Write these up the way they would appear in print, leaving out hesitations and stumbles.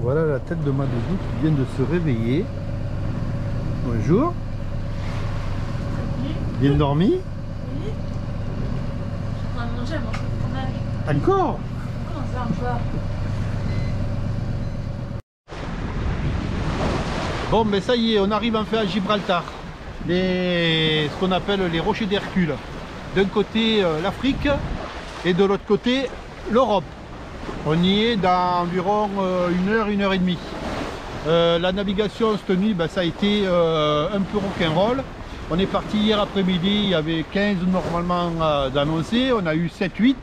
Voilà la tête de ma doudou qui vient de se réveiller. Bonjour. Bien dormi? Oui. Je suis en train de manger un morceau de fromage. Encore? Comment ça encore? Bon, mais ça y est, on arrive enfin à Gibraltar. Ce qu'on appelle les rochers d'Hercule. D'un côté l'Afrique et de l'autre côté l'Europe. On y est dans environ 1 heure, 1 heure et demie. La navigation cette nuit, ça a été un peu rock'n'roll. On est parti hier après-midi, il y avait 15 normalement d'annoncés, on a eu 7-8.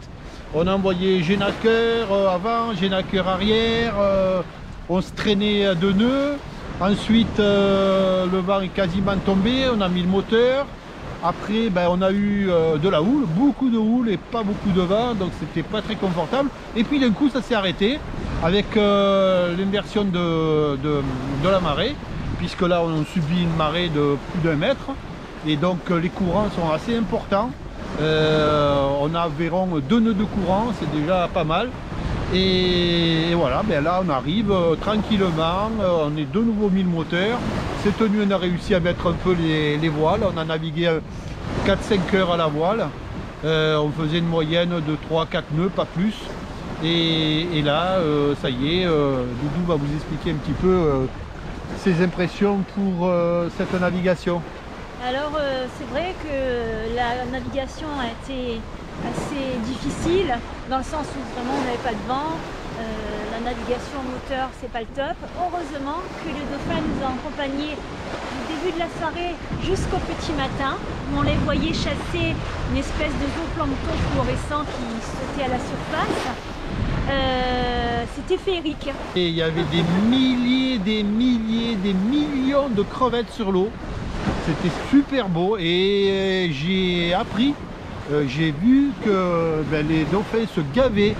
On a envoyé génaqueur avant, génaqueur arrière, on se traînait à 2 nœuds. Ensuite, le vent est quasiment tombé, on a mis le moteur. Après, on a eu de la houle, beaucoup de houle et pas beaucoup de vent, donc c'était pas très confortable. Et puis d'un coup, ça s'est arrêté avec l'inversion de la marée, puisque là, on subit une marée de plus d'1 mètre. Et donc, les courants sont assez importants. On a environ 2 nœuds de courant, c'est déjà pas mal. Et voilà, là on arrive tranquillement, on est de nouveau mis le moteur. Cette nuit on a réussi à mettre un peu les voiles, on a navigué 4-5 heures à la voile. On faisait une moyenne de 3-4 nœuds, pas plus. Et là, ça y est, Doudou va vous expliquer un petit peu ses impressions pour cette navigation. Alors c'est vrai que la navigation a été assez difficile, dans le sens où vraiment on n'avait pas de vent, la navigation moteur c'est pas le top. Heureusement que le dauphin nous a accompagnés du début de la soirée jusqu'au petit matin, où on les voyait chasser une espèce de zooplancton fluorescent qui sautait à la surface. C'était féerique. Et il y avait des milliers, des millions de crevettes sur l'eau. C'était super beau et j'ai appris, j'ai vu que les dauphins se gavaient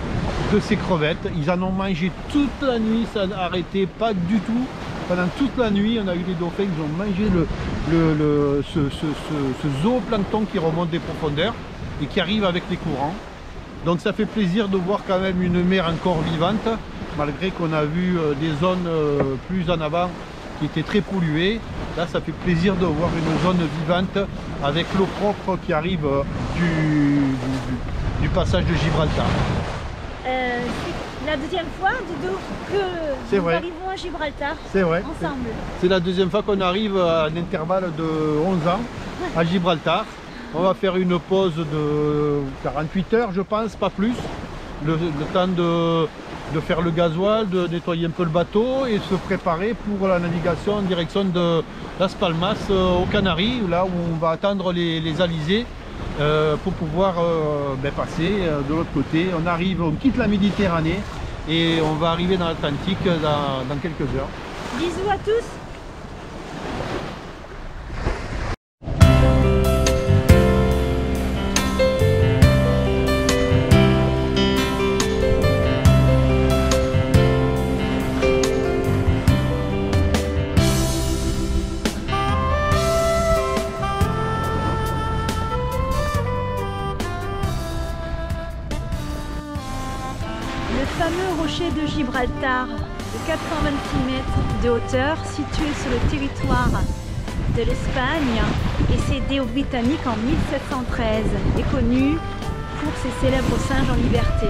de ces crevettes. Ils en ont mangé toute la nuit, ça n'arrêtait pas du tout. Pendant toute la nuit, on a eu des dauphins qui ont mangé ce zooplancton qui remonte des profondeurs et qui arrive avec les courants. Donc ça fait plaisir de voir quand même une mer encore vivante, malgré qu'on a vu des zones plus en avant qui étaient très polluées. Là, ça fait plaisir de voir une zone vivante avec l'eau propre qui arrive du passage de Gibraltar. C'est la deuxième fois, Doudou, que nous arrivons à Gibraltar ensemble. C'est la deuxième fois qu'on arrive à un intervalle de 11 ans à Gibraltar. On va faire une pause de 48 heures, je pense, pas plus. Le temps de faire le gasoil, de nettoyer un peu le bateau et se préparer pour la navigation en direction de Las Palmas aux Canaries, là où on va attendre les alizés pour pouvoir passer de l'autre côté. On quitte la Méditerranée et on va arriver dans l'Atlantique dans quelques heures. Bisous à tous. Le fameux rocher de Gibraltar, de 426 mètres de hauteur, situé sur le territoire de l'Espagne et cédé aux Britanniques en 1713, est connu pour ses célèbres singes en liberté.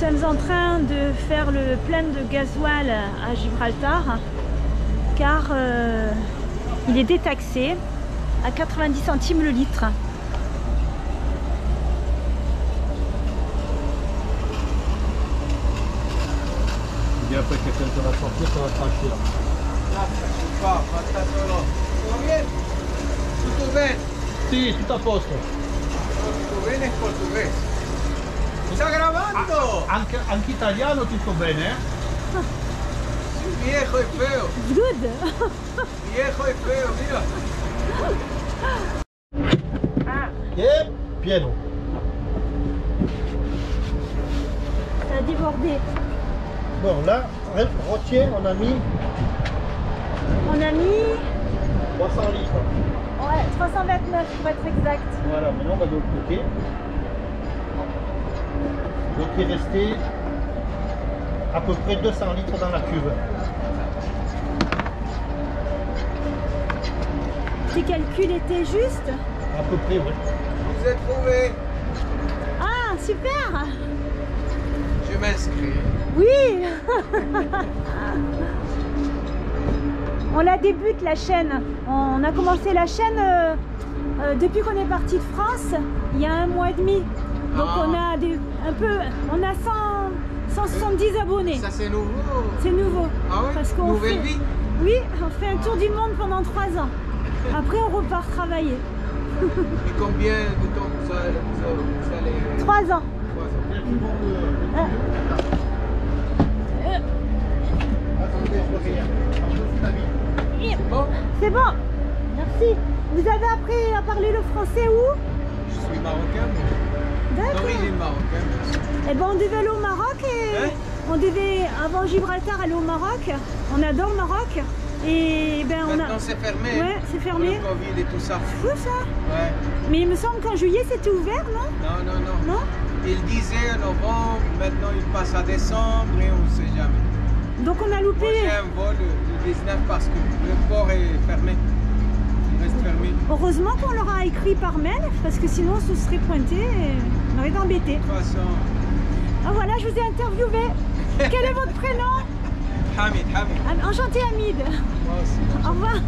sommes en train de faire le plein de gasoil à Gibraltar car il est détaxé à 90 centimes le litre. Et après quelqu'un te va sortir, ça va cracher là. Tutto bene? Si, tout à posto. Tutto bene in portoghese. Mi sta gravando! Anche italiano tutto bene, eh? Viejo e feo. Good. Viejo e feo, mira. Et pieno. Ça a débordé. Bon là, retiens, on a mis On a mis 300 litres. ouais, 329 pour être exact. Voilà, maintenant on va de l'autre côté. Donc il est resté à peu près 200 litres dans la cuve. Tes calculs étaient justes? À peu près, oui. Vous êtes trouvé? Ah, super! Je m'inscris. Oui. On la débute la chaîne. On a commencé la chaîne depuis qu'on est parti de France, il y a 1 mois et demi. Donc on a on a 170 abonnés. Ça c'est nouveau. C'est nouveau. Ah ouais? Parce qu'on Nouvelle fait, vie? oui, on fait un tour du monde pendant 3 ans. Après on repart travailler. Et combien de temps vous allez... 3 ans. 3 ans. Attendez, je reviens. Bon, C'est bon. Merci. Vous avez appris à parler le français où? je suis marocain, D'accord. d'origine marocaine. Eh ben on devait aller au Maroc et Hein? on devait avant Gibraltar aller au Maroc. On adore le Maroc et ben on a. Maintenant c'est fermé. Ouais, c'est fermé. Pour le Covid et tout ça. Fou ça. Ouais. Mais il me semble qu'en juillet c'était ouvert, non? Non, non, non. Non? Il disait en novembre, maintenant il passe à décembre et on ne sait jamais. Donc on a Moi loupé. j'ai un vol le 19 parce que le port est fermé. Il reste fermé. Heureusement qu'on leur a écrit par mail parce que sinon on se serait pointé et on aurait été embêté. De toute façon, Ah voilà, je vous ai interviewé. Quel est votre prénom? Hamid, Hamid. Ah, enchanté Hamid. Moi aussi. Au revoir.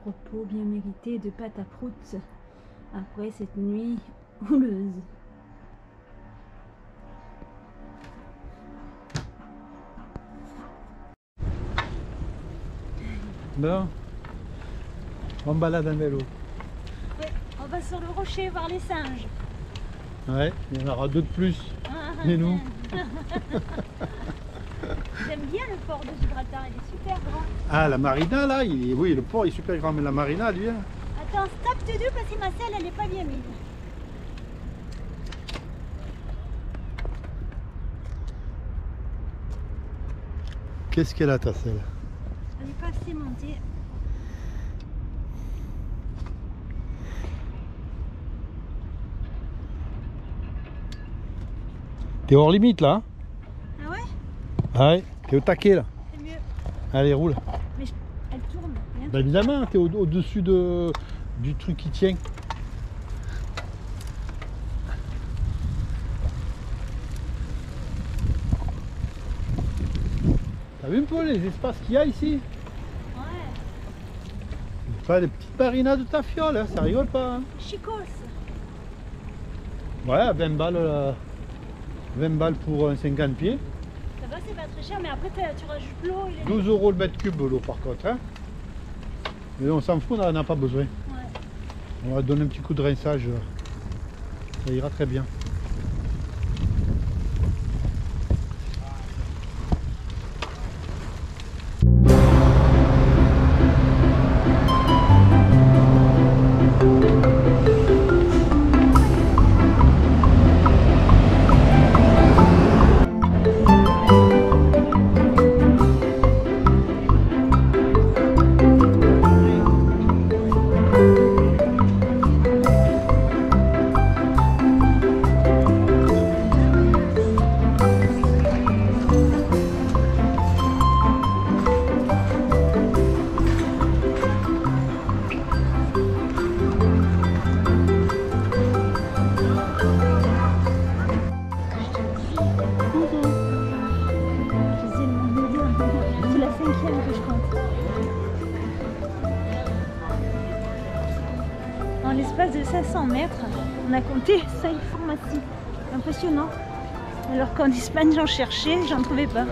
Repos bien mérité de pâte à proutes après cette nuit houleuse. Bon, on balade en vélo. Ouais, on va sur le rocher voir les singes. Ouais, il y en aura 2 de plus. Et nous? J'aime bien le port de Gibraltar, il est super grand. Ah, la marina là, oui, le port est super grand, mais la marina, lui, hein. Attends, stop Tudu parce que ma selle elle est pas bien mise. Qu'est-ce qu'elle a ta selle? Elle n'est pas assez montée. T'es hors limite là, hein? Ah ouais? Ah ouais, t'es au taquet là. C'est mieux. Allez, roule. Mais elle tourne. Bien. Bah évidemment, t'es au-dessus du truc qui tient. T'as vu un peu les espaces qu'il y a ici? Ouais. C'est pas des petites marinas de tafiole, hein, ça rigole pas. Hein. Chicos. Ouais, 20 balles, 20 balles pour un 50 pieds. Ça va, c'est pas très cher, mais après tu rajoutes l'eau. 12 € le mètre cube l'eau par contre. Hein. Mais on s'en fout, on n'en a pas besoin. Ouais. On va donner un petit coup de rinçage. Ça ira très bien. compte. En l'espace de 500 mètres, on a compté 5 pharmacies. Impressionnant. Alors qu'en Espagne, j'en cherchais, j'en trouvais pas.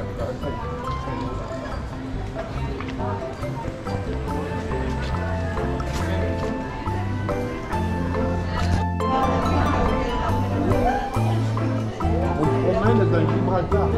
On se promène dans Gibraltar.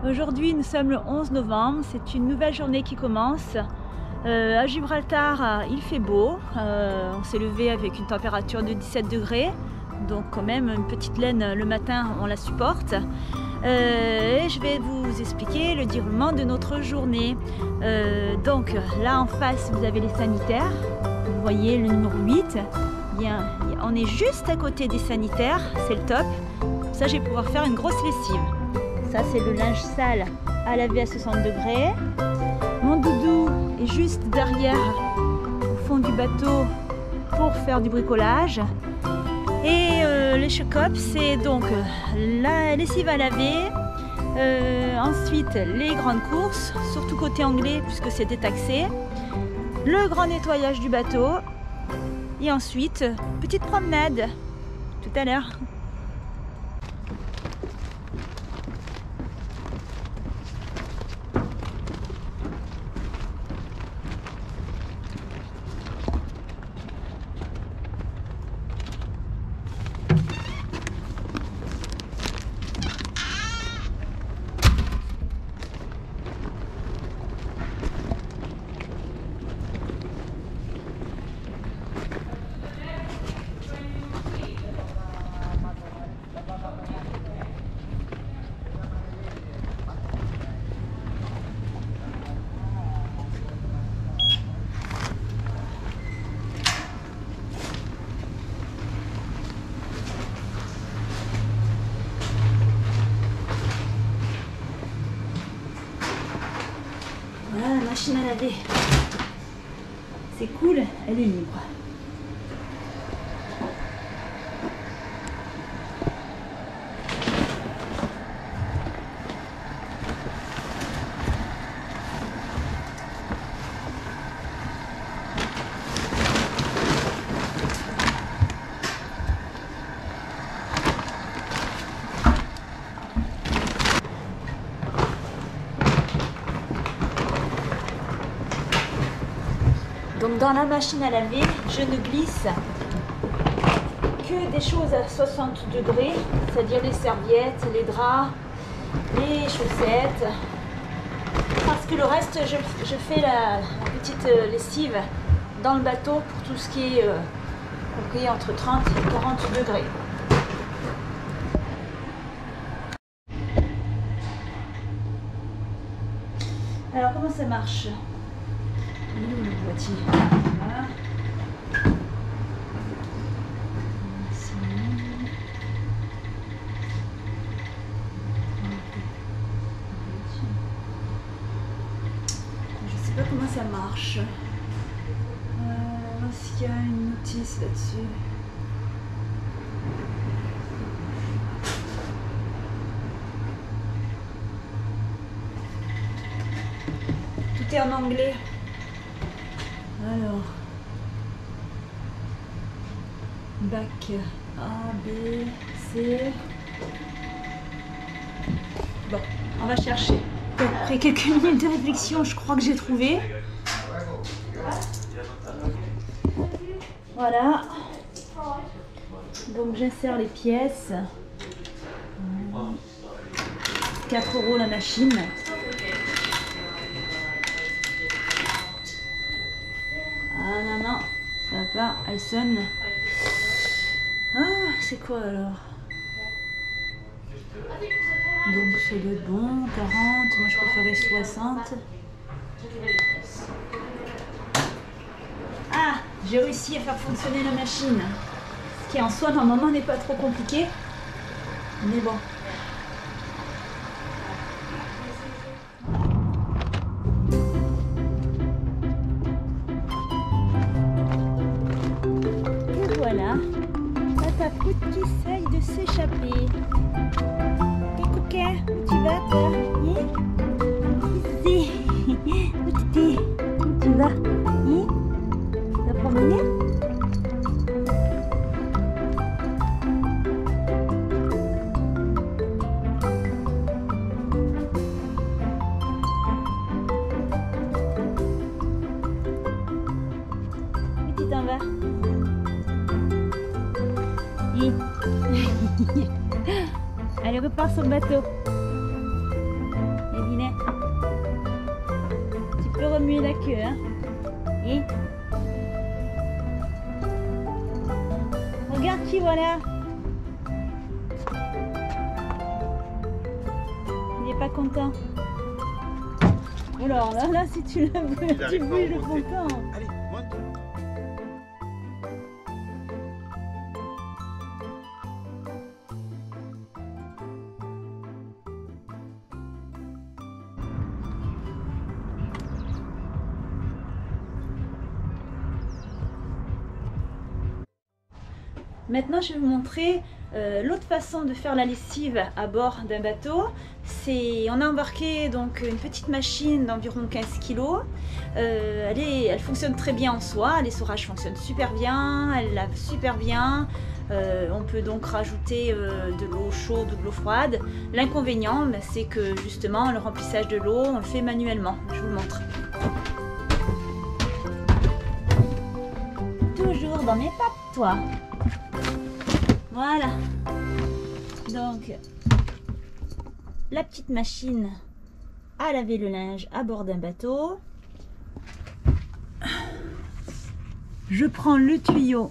Aujourd'hui, nous sommes le 11 novembre, c'est une nouvelle journée qui commence. À Gibraltar, il fait beau, on s'est levé avec une température de 17 degrés, donc quand même une petite laine le matin, on la supporte. Et je vais vous expliquer le déroulement de notre journée. Donc là en face, vous avez les sanitaires, vous voyez le numéro 8, on est juste à côté des sanitaires, c'est le top. Ça, je vais pouvoir faire une grosse lessive. Ça, c'est le linge sale à laver à 60 degrés. Mon doudou est juste derrière, au fond du bateau, pour faire du bricolage. Et les check-up, c'est donc la lessive à laver. Ensuite, les grandes courses, surtout côté anglais, puisque c'est détaxé. Le grand nettoyage du bateau. Et ensuite, petite promenade. Tout à l'heure. Voilà la machine à laver. C'est cool, elle est libre. Donc dans la machine à laver, je ne glisse que des choses à 60 degrés, c'est-à-dire les serviettes, les draps, les chaussettes. Parce que le reste, je fais la petite lessive dans le bateau pour tout ce qui est compris entre 30 et 40 degrés. Alors comment ça marche? Il est où le boîtier? Voilà. Je sais pas comment ça marche. Est-ce qu'il y a une notice là-dessus? Tout est en anglais. Alors, bac A, B, C. Bon, on va chercher. Après quelques minutes de réflexion, je crois que j'ai trouvé. Voilà. Donc j'insère les pièces. 4 € la machine. Ah non, non, ça va pas, elle sonne. Ah, c'est quoi alors? Donc ça doit être bon, 40, moi je préférais 60. Ah, j'ai réussi à faire fonctionner la machine. Ce qui en soi normalement n'est pas trop compliqué. Mais bon. Et voilà, Papa Prout qui essaye de s'échapper. Quel coquin, où tu vas toi? Ici. Où tu vas? Tu vas promener? Où tu t'en vas? Allez, repars sur le bateau. Evinet. Tu peux remuer la queue, hein? Et regarde qui voilà. Il n'est pas content. Alors là, si tu le tu bouges le content. Allez, monte. Maintenant, je vais vous montrer l'autre façon de faire la lessive à bord d'un bateau. On a embarqué donc une petite machine d'environ 15 kg. Elle fonctionne très bien en soi, l'essorage fonctionne super bien, elle lave super bien. On peut donc rajouter de l'eau chaude ou de l'eau froide. L'inconvénient, c'est que justement le remplissage de l'eau, on le fait manuellement. Je vous le montre. Toujours dans mes pattes, toi. Voilà. Donc, la petite machine à laver le linge à bord d'un bateau. Je prends le tuyau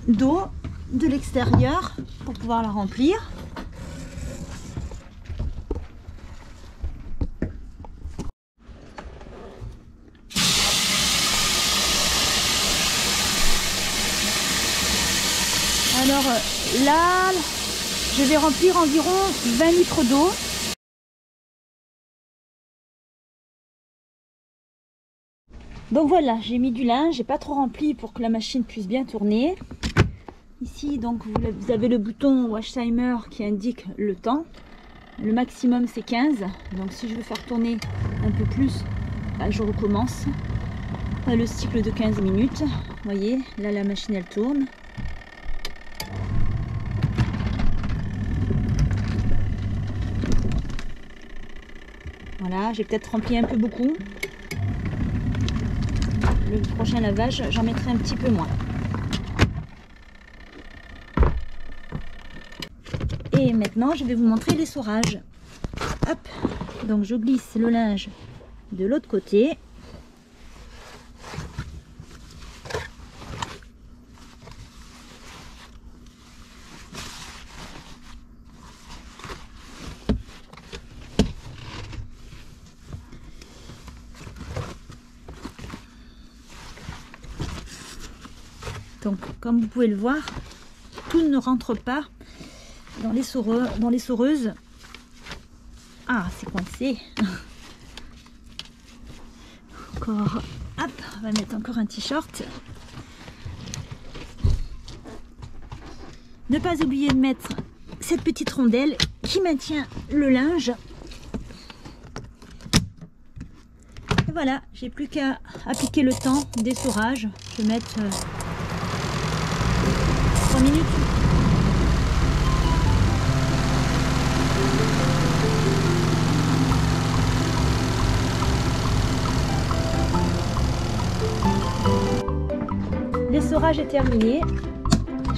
d'eau de l'extérieur pour pouvoir la remplir. Alors là, je vais remplir environ 20 litres d'eau. Donc voilà, j'ai mis du linge, j'ai pas trop rempli pour que la machine puisse bien tourner. Ici, donc vous avez le bouton Wash Timer qui indique le temps. Le maximum c'est 15. Donc si je veux faire tourner un peu plus, je recommence. Le cycle de 15 minutes. Vous voyez, là la machine elle tourne. Voilà, j'ai peut-être rempli un peu beaucoup. Le prochain lavage, j'en mettrai un petit peu moins. Et maintenant, je vais vous montrer l'essorage. Hop, donc je glisse le linge de l'autre côté. comme vous pouvez le voir, tout ne rentre pas dans les soreuses. Ah, c'est coincé. Encore, hop, on va mettre encore un t-shirt. Ne pas oublier de mettre cette petite rondelle qui maintient le linge. Et voilà, j'ai plus qu'à appliquer le temps d'essorage. Je vais mettre 3 minutes. L'essorage est terminé.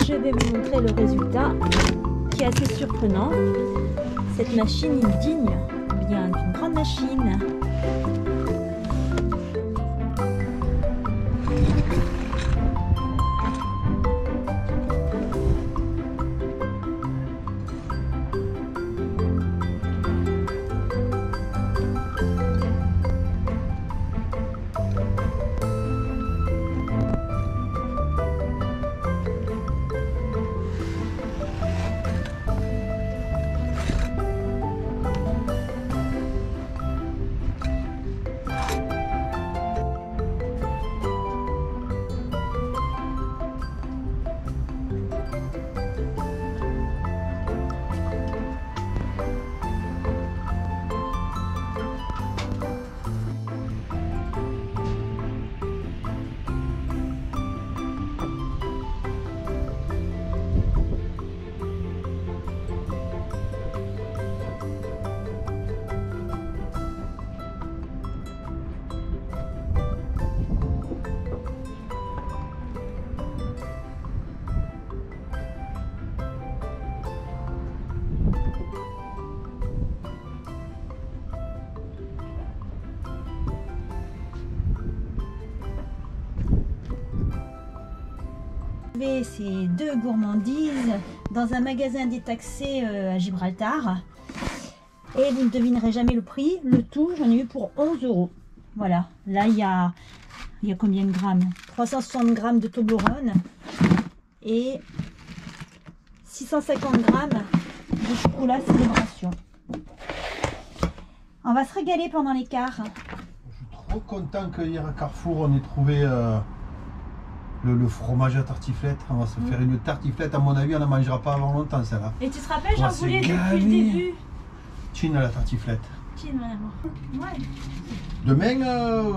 Je vais vous montrer le résultat qui est assez surprenant. Cette machine est digne bien d'une grande machine. Ces deux gourmandises dans un magasin détaxé à Gibraltar et vous ne devinerez jamais le prix. Le tout, j'en ai eu pour 11 €. Voilà, là il y a combien de grammes? 360 grammes de Toblerone et 650 grammes de chocolat célébration. On va se régaler pendant l'écart. Je suis trop content qu'hier à Carrefour on ait trouvé le fromage à tartiflette. On va se faire une tartiflette, à mon avis on ne mangera pas avant longtemps celle-là. Et tu te rappelles, j'en voulais depuis le début. Chine à la tartiflette. Chine, ouais. Demain,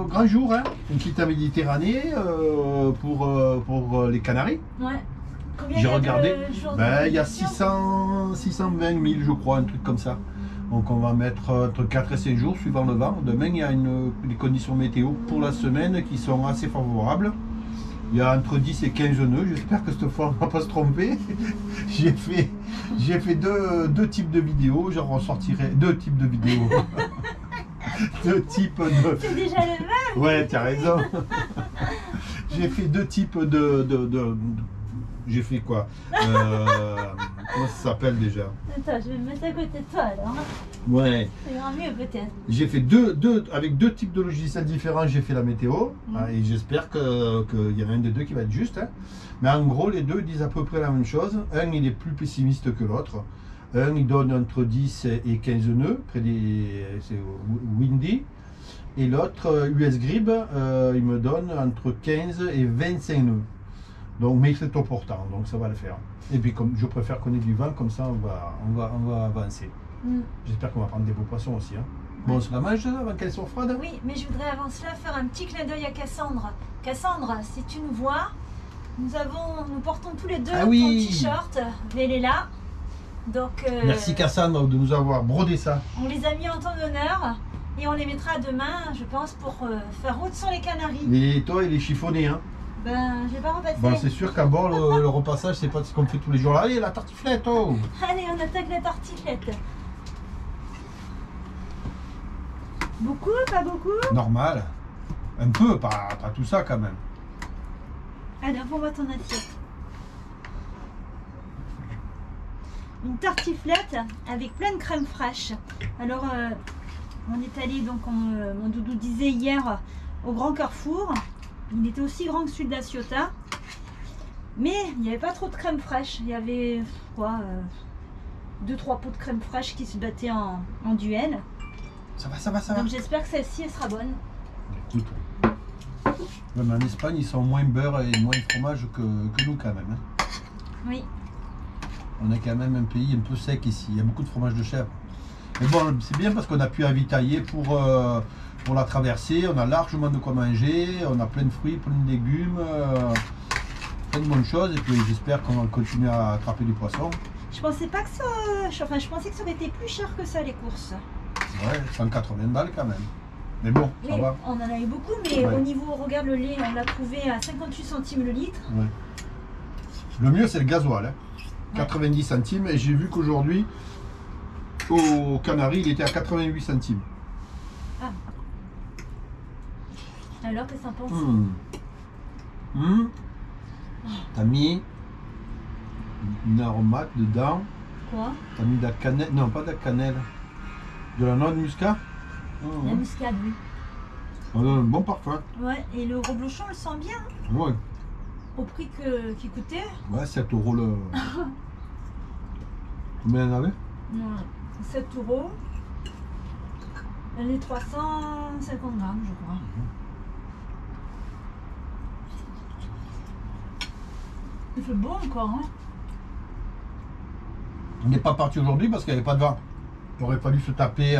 grand jour, hein, une petite à Méditerranée pour les Canaries. Ouais. J'ai regardé, il y a 620 000 je crois, un truc comme ça. Donc on va mettre entre 4 et 5 jours suivant le vent. Demain il y a des conditions météo pour la semaine qui sont assez favorables. Il y a entre 10 et 15 nœuds, j'espère que cette fois on ne va pas se tromper. J'ai fait deux types de vidéos, j'en ressortirai deux types de vidéos. Deux types de... C'est déjà le même. Ouais, tu as raison. J'ai fait deux types J'ai fait quoi comment ça s'appelle déjà? Attends, je vais me mettre à côté de toi alors. Ouais. Ça ira mieux peut-être. J'ai fait avec deux types de logiciels différents, j'ai fait la météo. Et j'espère qu'il y en a un des deux qui va être juste. Hein. Mais en gros, les deux disent à peu près la même chose. Un, il est plus pessimiste que l'autre. Un, il donne entre 10 et 15 nœuds, c'est windy. Et l'autre, US Grip, il me donne entre 15 et 25 nœuds. Donc, mais c'est au portant, donc ça va le faire. Et puis, comme je préfère qu'on ait du vent, comme ça, on va avancer. J'espère qu'on va prendre des beaux poissons aussi. Hein. Bon, on se la mange avant qu'elle soit froide? Oui, mais je voudrais avant cela faire un petit clin d'œil à Cassandre. Cassandre, si tu nous vois, nous portons tous les deux ton t-shirt Véléla. Donc, merci Cassandre de nous avoir brodé ça. On les a mis en ton honneur et on les mettra demain, je pense, pour faire route sur les Canaries. Et toi, il est chiffonné, hein? Ben, je vais pas repasser. Bon, c'est sûr qu'à bord, le repassage, c'est pas ce qu'on fait tous les jours. Allez, la tartiflette, oh! Allez, on attaque la tartiflette. Beaucoup, pas beaucoup? Normal. Un peu, pas tout ça quand même. Alors, pour moi ton assiette. Une tartiflette avec plein de crème fraîche. Alors, on est allé, donc, mon doudou disait hier, au Grand Carrefour. Il était aussi grand que celui de la Ciotat. Mais il n'y avait pas trop de crème fraîche. Il y avait quoi 2-3 pots de crème fraîche qui se battaient en duel. Ça va, ça va, ça va. Donc j'espère que celle-ci elle sera bonne. Écoute, même en Espagne, ils sont moins beurre et moins fromage que nous quand même. Hein. Oui. On est quand même un pays un peu sec ici. Il y a beaucoup de fromage de chèvre. Mais bon, c'est bien parce qu'on a pu avitailler pour la traversée. On a largement de quoi manger. On a plein de fruits, plein de légumes, plein de bonnes choses. Et puis j'espère qu'on va continuer à attraper du poisson. Je pensais pas que ça. Enfin, je pensais que ça aurait été plus cher que ça les courses. Ouais, 180 balles quand même. Mais bon, Oui, ça va. on en a eu beaucoup, mais Ouais. au niveau, regarde le lait, on l'a trouvé à 58 centimes le litre. Ouais. Le mieux, c'est le gasoil. Hein. Ouais. 90 centimes. Et j'ai vu qu'aujourd'hui, aux Canaries, il était à 88 centimes. Alors, qu'est-ce que t'en penses? T'as mis une aromate dedans. Quoi? T'as mis de la cannelle. Non, pas de la cannelle. De la noix de muscat. La muscade, oui. On a un bon parfum. Ouais, et le reblochon, on le sent bien, hein, Ouais, au prix qu'il coûtait. ouais, 7 euros le. Combien il y en avait? Ouais, 7 euros. Elle est 350 grammes, je crois. Il fait bon encore, hein? On n'est pas parti aujourd'hui parce qu'il n'y avait pas de vent. Il aurait fallu se taper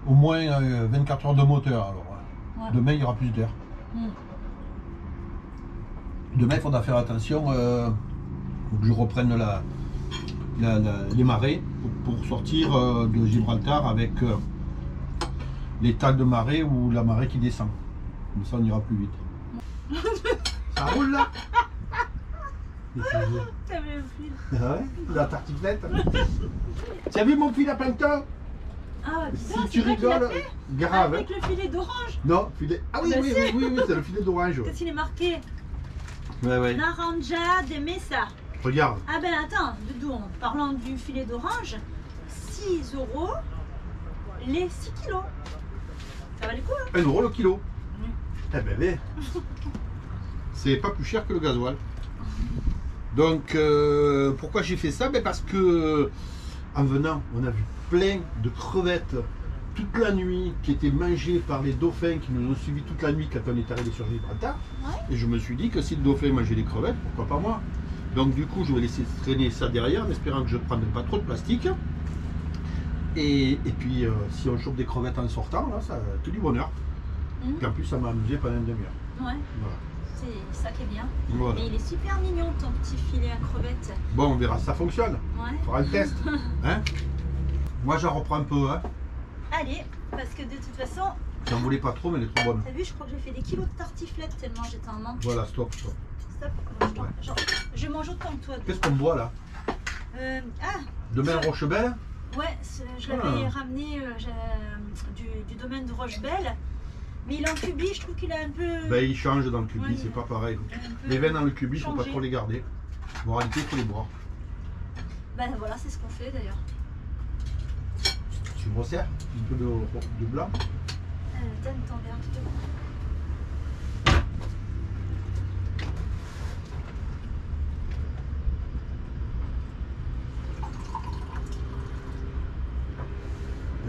au moins 24 heures de moteur. Alors, Ouais. demain, il y aura plus d'air. Mm. Demain, il faudra faire attention. Faut que je reprenne les marées pour sortir de Gibraltar avec les tags de marée ou la marée qui descend. Comme ça, on ira plus vite. Ça roule là? T'as vu le fil? Ah ouais, la tartiflette. Tu as vu mon fil à plancton? Ah, putain, Si c'est tu toi qui l'as rigoles, fait grave. avec le filet d'orange. Non, filet. Ah oui, Bah oui, c'est- oui, c'est le filet d'orange. Qu'est-ce qu'il est marqué? Ouais, ouais. Naranja de Mesa. Regarde. Ah ben attends, Doudou, en parlant du filet d'orange, 6 euros les 6 kilos. Ça va le coup, hein? 1 euro le kilo. Oui. Eh ben, mais. C'est pas plus cher que le gasoil. Donc, pourquoi j'ai fait ça? Ben parce que, en venant, on a vu plein de crevettes toute la nuit qui étaient mangées par les dauphins qui nous ont suivis toute la nuit quand on est arrivé sur Gibraltar. Ouais. Et je me suis dit que si le dauphin mangeait les crevettes, pourquoi pas moi? Donc, du coup, je vais laisser traîner ça derrière en espérant que je ne prenne pas trop de plastique. Et puis, si on chope des crevettes en sortant, là, ça que du bonheur. Mhm. Puis en plus, ça m'a amusé pendant une demi-heure. Ouais, Voilà. c'est ça qui est bien. Voilà. Et il est super mignon ton petit filet à crevettes. Bon, on verra si ça fonctionne. Ouais. On fera le test. Hein? Moi, j'en reprends un peu. Hein? Allez, parce que de toute façon, J'en voulais pas trop, mais elle est trop bonne. t'as vu, je crois que j'ai fait des kilos de tartiflettes tellement j'étais en manque. Voilà, stop, stop. Stop, je mange autant que toi. Qu'est-ce qu'on boit là? Ah, Demain, Rochebelle? ouais, je l'avais Ah. ramené du domaine de Rochebelle. Mais il est en cubi, je trouve qu'il a un peu. Ben, il change dans le cubi, Ouais, c'est pas pareil. un peu Les vins dans le cubi, il faut pas changé. trop les garder. En réalité, il faut les boire. Ben voilà, c'est ce qu'on fait d'ailleurs. Tu me resserres un peu de blanc? Donne ton verre plutôt.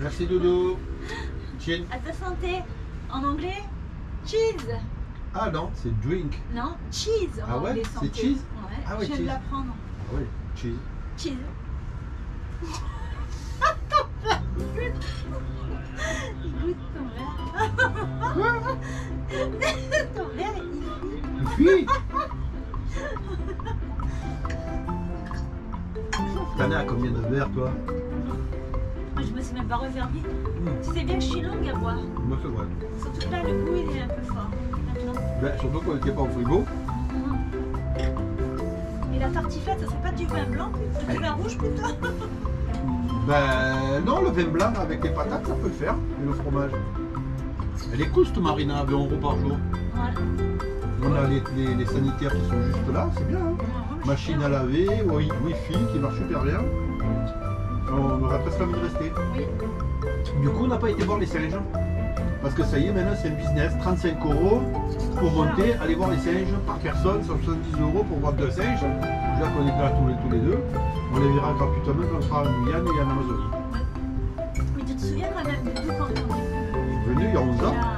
Merci Dodo. Chin. À ta santé. En anglais, cheese. Ah non, c'est drink. Non, cheese. En Ah ouais, anglais, c'est santé. cheese? Ouais, Ah ouais, je viens de cheese. l'apprendre. Ah oui, cheese. Cheese. Goûte ton verre. Ton verre, il Fuis. T'en es à combien de verres toi? Je me suis même pas refermée. Tu sais bien que je suis longue à boire. Moi c'est vrai. Surtout que là, le goût, il est un peu fort. Maintenant. Ben, surtout qu'on n'était pas au frigo. Et la tartiflette, ça serait pas du vin blanc, du vin rouge plutôt? Ben non, le vin blanc avec les patates, ça peut le faire. Et le fromage. Elle est cool cette marina à 20 € par jour. Ouais. On a les sanitaires qui sont juste là, c'est bien. Hein. Machine à laver, Wi-Fi qui marche super bien. On aurait presque envie de rester. Oui. Du coup, on n'a pas été voir les singes. Parce que ça y est, maintenant c'est un business, 35 € pour monter, aller voir les singes par personne, 70 € pour voir 2 singes. Déjà qu'on est là tous les deux, on les verra gratuitement quand on sera en Guyane et en Amazonie. Mais tu te souviens quand même de nous quand on est Venu il y a 11 ans.